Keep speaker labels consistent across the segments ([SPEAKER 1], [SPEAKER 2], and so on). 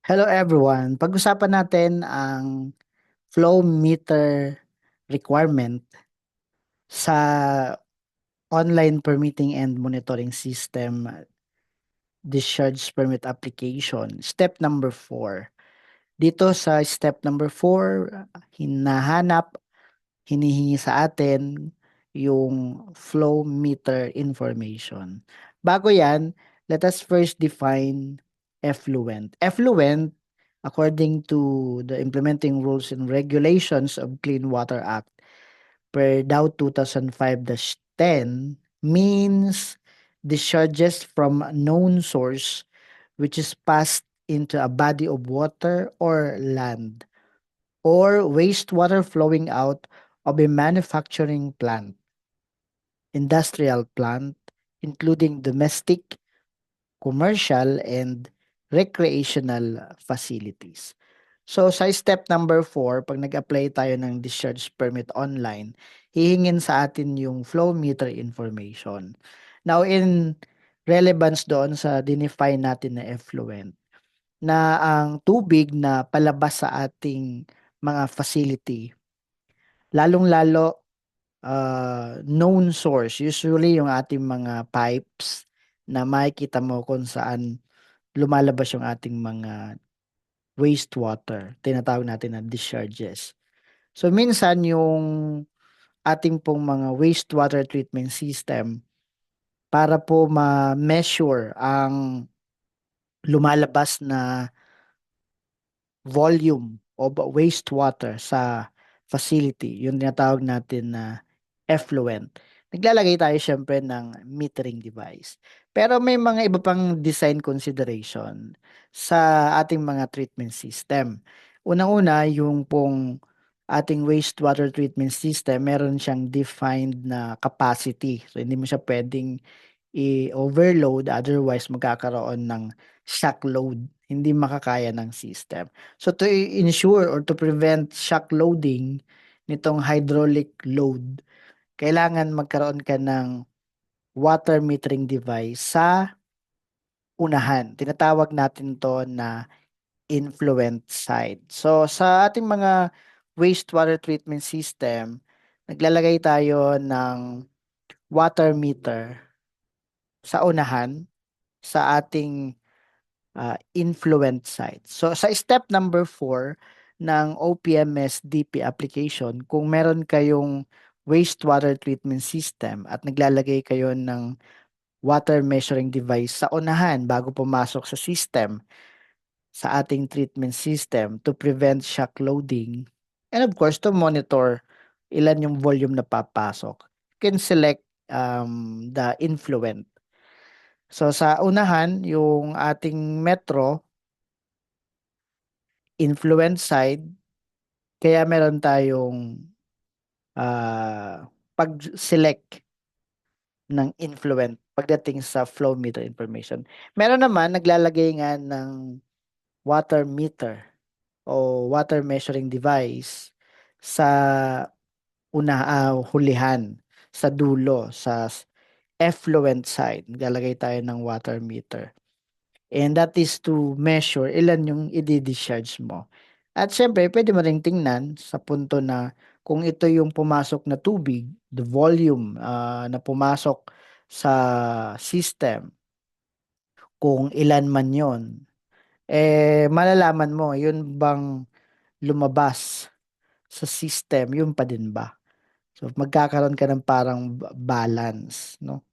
[SPEAKER 1] Hello everyone. Pag-usapan natin ang flow meter requirement sa online permitting and monitoring system discharge permit application. Step number 4. Dito sa step number 4, hinahanap, hinihingi sa atin yung flow meter information. Bago yan, let us first define effluent. Effluent, according to the implementing rules and regulations of Clean Water Act per DAW 2005-10, means discharges from a known source which is passed into a body of water or land, or wastewater flowing out of a manufacturing plant, industrial plant, including domestic, commercial, and recreational facilities. So sa step number 4, pag nag-apply tayo ng discharge permit online, hihingin sa atin yung flow meter information. Now in relevance doon sa dinefine natin na effluent, na ang tubig na palabas sa ating mga facility, lalong-lalo known source, usually yung ating mga pipes na makikita mo kung saan lumalabas yung ating mga wastewater, tinatawag natin na discharges. So minsan yung ating pong mga wastewater treatment system, para po ma-measure ang lumalabas na volume of wastewater sa facility, yung tinatawag natin na effluent. Naglalagay tayo syempre ng metering device. Pero may mga iba pang design consideration sa ating mga treatment system. Unang-una, yung pong ating wastewater treatment system, meron siyang defined na capacity. So, hindi mo siya pwedeng i-overload, otherwise magkakaroon ng shock load. Hindi makakaya ng system. So to ensure or to prevent shock loading nitong hydraulic load, kailangan magkaroon ka ng water metering device sa unahan. Tinatawag natin to na influent side. So sa ating mga wastewater treatment system, naglalagay tayo ng water meter sa unahan sa ating influent site. So sa step number 4 ng OPMS DP application, kung meron kayong wastewater treatment system at naglalagay kayo ng water measuring device sa unahan bago pumasok sa system, sa ating treatment system to prevent shock loading, and of course to monitor ilan yung volume na papasok, you can select the influent. So sa unahan, yung ating metro, influence side, kaya meron tayong pag-select ng influent pagdating sa flow meter information. Meron naman naglalagay nga ng water meter o water measuring device sa hulihan, sa dulo, sa effluent side. Naglalagay tayo ng water meter. And that is to measure ilan yung i-discharge mo. At syempre, pwede mo ring tingnan sa punto na kung ito yung pumasok na tubig, the volume na pumasok sa system, kung ilan man yon, malalaman mo, yun bang lumabas sa system, yun pa din ba? So, magkakaroon ka ng parang balance, no?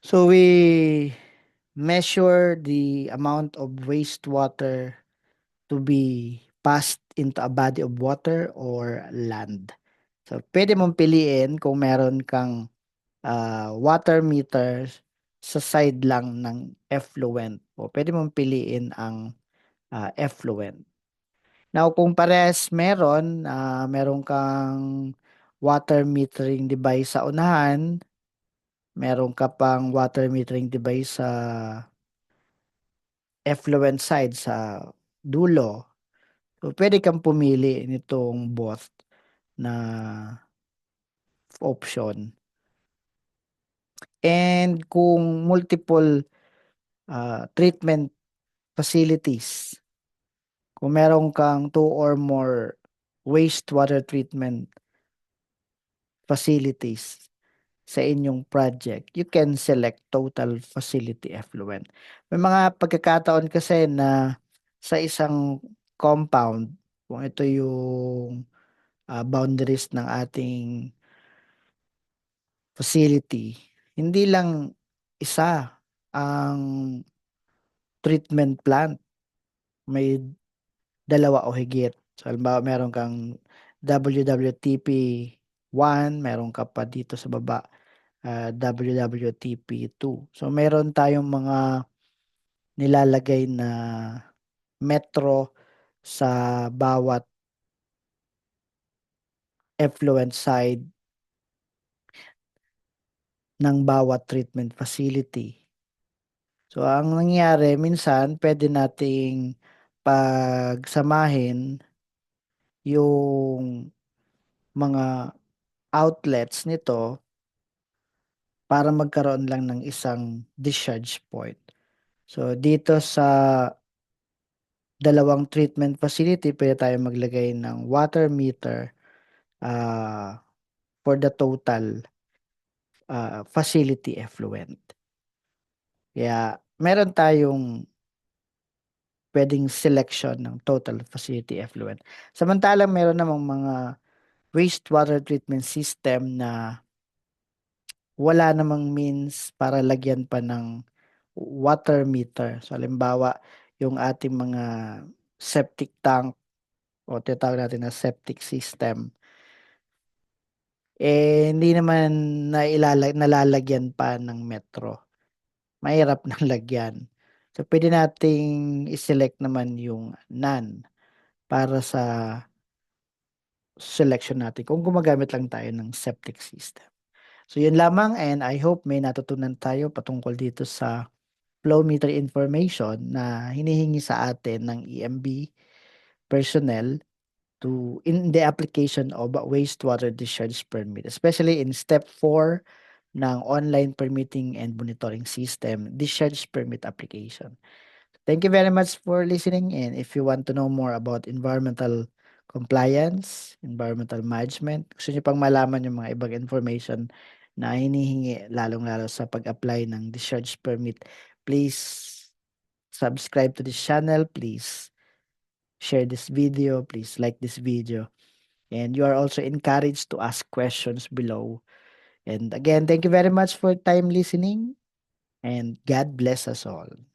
[SPEAKER 1] So, we measure the amount of wastewater to be passed into a body of water or land. So, pwede mong piliin kung meron kang water meter sa side lang ng effluent, o pwede mong piliin ang effluent. Now, kung pares meron kang water metering device sa unahan, meron ka pang water metering device sa effluent side sa dulo. So, pwede kang pumili nitong both na option. And kung multiple treatment facilities. Kung meron kang two or more wastewater treatment facilities sa inyong project, you can select total facility effluent. May mga pagkakataon kasi na sa isang compound, kung ito yung boundaries ng ating facility, hindi lang isa ang treatment plant, may dalawa o higit. So, halimbawa, meron kang WWTP 1, meron ka pa dito sa baba, WWTP 2. So, meron tayong mga nilalagay na metro sa bawat effluent side ng bawat treatment facility. So, ang nangyayari, minsan, pwede nating pagsamahin yung mga outlets nito para magkaroon lang ng isang discharge point. So, dito sa dalawang treatment facility, pwede tayo maglagay ng water meter for the total facility effluent. Kaya, meron tayong pwedeng selection ng total facility effluent. Samantalang meron namang mga wastewater treatment system na wala namang means para lagyan pa ng water meter. So, halimbawa, yung ating mga septic tank o tinatawag natin na septic system, hindi naman nalalagyan pa ng metro. Mahirap ng lagyan. So, pwede nating iselect naman yung none para sa selection natin kung gumagamit lang tayo ng septic system. So, yun lamang and I hope may natutunan tayo patungkol dito sa flow meter information na hinihingi sa atin ng EMB personnel in the application of wastewater discharge permit, especially in step 4 ng online permitting and monitoring system, discharge permit application. Thank you very much for listening, and if you want to know more about environmental compliance, environmental management, gusto niyo pang malaman yung mga ibang information na hinihingi lalong-lalo sa pag-apply ng discharge permit, please subscribe to this channel, please share this video, please like this video, and you are also encouraged to ask questions below. And again, thank you very much for time listening, and God bless us all.